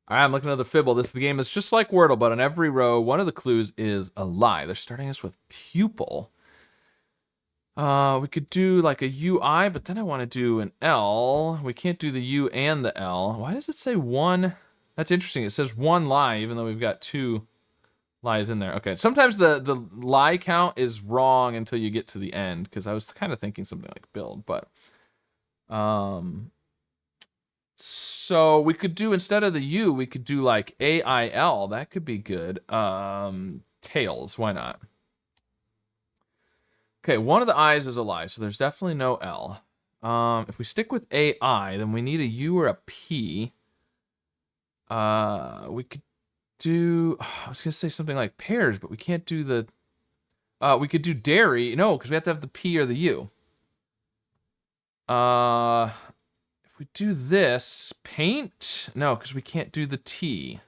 All right, I'm looking at the Fibble. This is the game that's just like Wordle, but on every row, one of the clues is a lie. They're starting us with pupil. We could do like a UI, but then I want to do an L. We can't do the U and the L. Why does it say one? That's interesting. It says one lie, even though we've got two lies in there. Okay, sometimes the lie count is wrong until you get to the end, because I was kind of thinking something like build, but so we could do, instead of the U, we could do like AIL. That could be good. Tails, why not? Okay, one of the I's is a lie, so there's definitely no L. If we stick with AI, then we need a U or a P. We could do, I was gonna say something like pears, but we can't do the, we could do dairy. No, because we have to have the P or the U. If we do this, paint? No, because we can't do the T.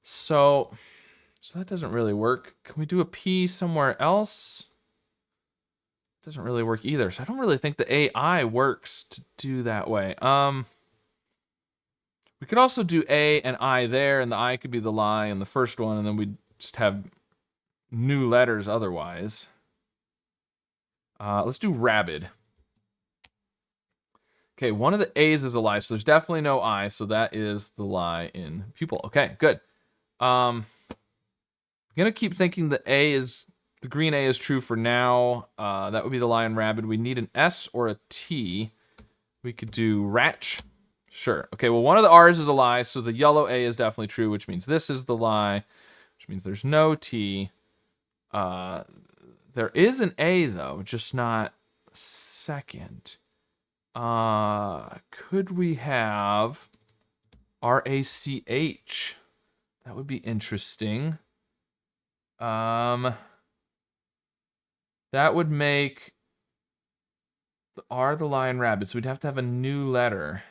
So that doesn't really work. Can we do a P somewhere else? Doesn't really work either. So I don't really think the AI works to do that way. We could also do A and I there, and the I could be the lie in the first one, and then we'd just have new letters otherwise. Let's do rabid. Okay, one of the A's is a lie, so there's definitely no I, so that is the lie in pupil. Okay, good. I'm gonna keep thinking the green A is true for now. That would be the lie in rabid. We need an S or a T. We could do ratch. Sure. Okay, well, one of the R's is a lie, so the yellow A is definitely true, which means this is the lie, which means there's no T. There is an A, though, just not second. Could we have RACH? That would be interesting. That would make the R the lion rabbit, so we'd have to have a new letter.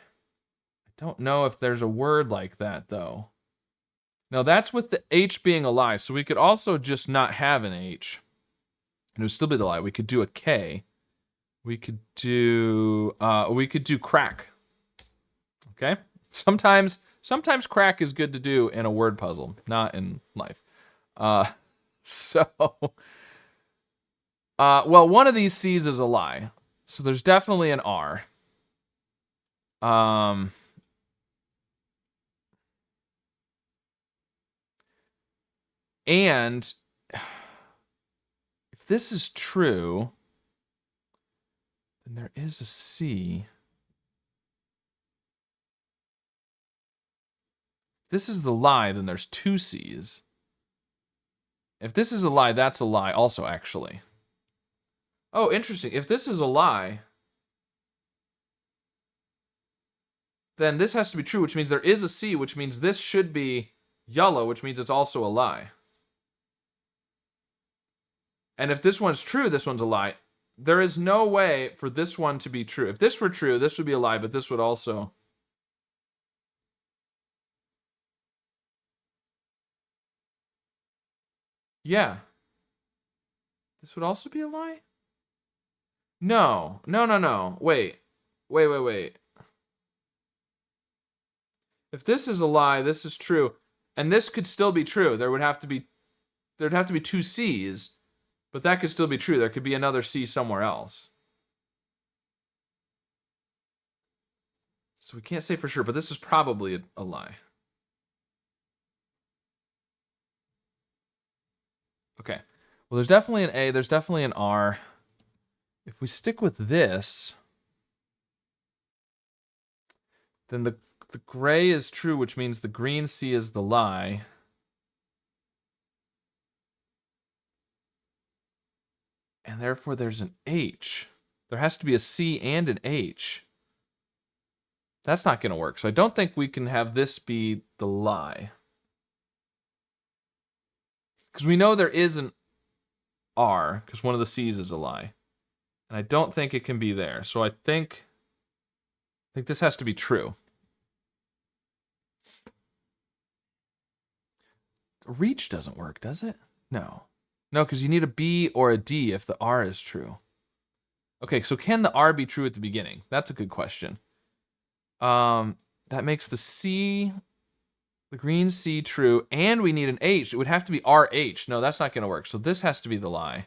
I don't know if there's a word like that, though. No, that's with the H being a lie, so we could also just not have an H. And it would still be the lie. We could do a K. We could do crack. Okay? Sometimes crack is good to do in a word puzzle, not in life. Well, one of these C's is a lie. So there's definitely an R. And if this is true, then there is a C. If this is the lie, then there's two C's. If this is a lie, that's a lie also, actually. Oh, interesting. If this is a lie, then this has to be true, which means there is a C, which means this should be yellow, which means it's also a lie. And if this one's true, this one's a lie. There is no way for this one to be true. If this were true, this would be a lie, but this would also... Yeah. This would also be a lie? No. No. Wait. If this is a lie, this is true. And this could still be true. There'd have to be two C's, but that could still be true. There could be another C somewhere else. So we can't say for sure, but this is probably a lie. Okay. Well, there's definitely an A. There's definitely an R. If we stick with this, then the gray is true, which means the green C is the lie. And therefore there's an H. There has to be a C and an H. That's not gonna work. So I don't think we can have this be the lie. Because we know there is an R, because one of the C's is a lie. And I don't think it can be there. So I think this has to be true. Reach doesn't work, does it? No. No, because you need a B or a D if the R is true. Okay, so can the R be true at the beginning? That's a good question. That makes the green C true, and we need an H. It would have to be RH. No, that's not going to work. So this has to be the lie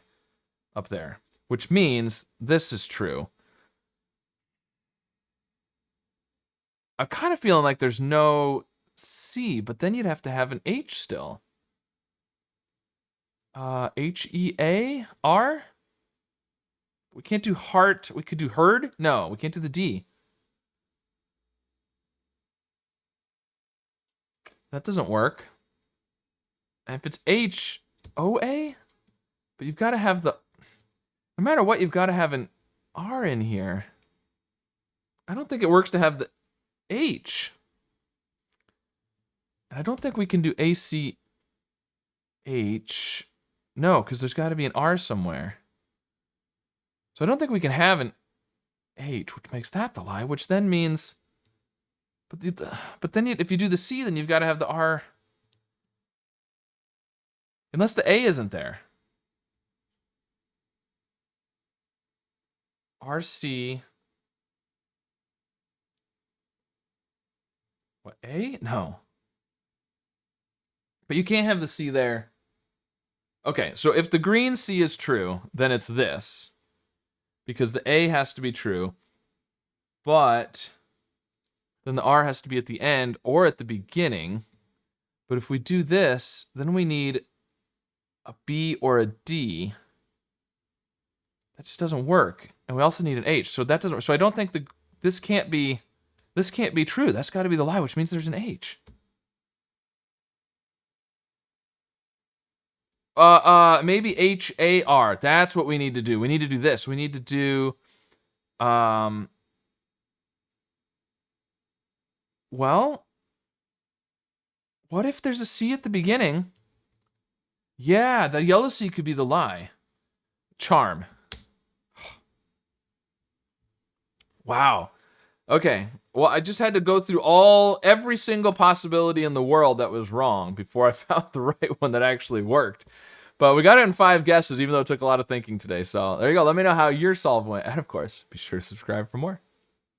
up there, which means this is true. I'm kind of feeling like there's no C, but then you'd have to have an H still. HEAR? We can't do heart. We could do herd? No, we can't do the D. That doesn't work. And if it's HOA, but you've got to have the, no matter what, you've got to have an R in here. I don't think it works to have the H. And I don't think we can do ACH. No, because there's got to be an R somewhere. So I don't think we can have an H, which makes that the lie, which then means, but then if you do the C, then you've got to have the R. Unless the A isn't there. RC. What, A? No. But you can't have the C there. Okay, so if the green C is true, then it's this. Because the A has to be true. But then the R has to be at the end or at the beginning. But if we do this, then we need a B or a D. That just doesn't work. And we also need an H. So that doesn't work. So I don't think this can't be true. That's got to be the lie, which means there's an H. Maybe HAR. That's what we need to do. We need to do this. We need to do, well, what if there's a C at the beginning? Yeah, the yellow C could be the lie. Charm. Wow. Okay. Well, I just had to go through every single possibility in the world that was wrong before I found the right one that actually worked. But we got it in 5 guesses, even though it took a lot of thinking today. So there you go. Let me know how your solve went. And of course, be sure to subscribe for more.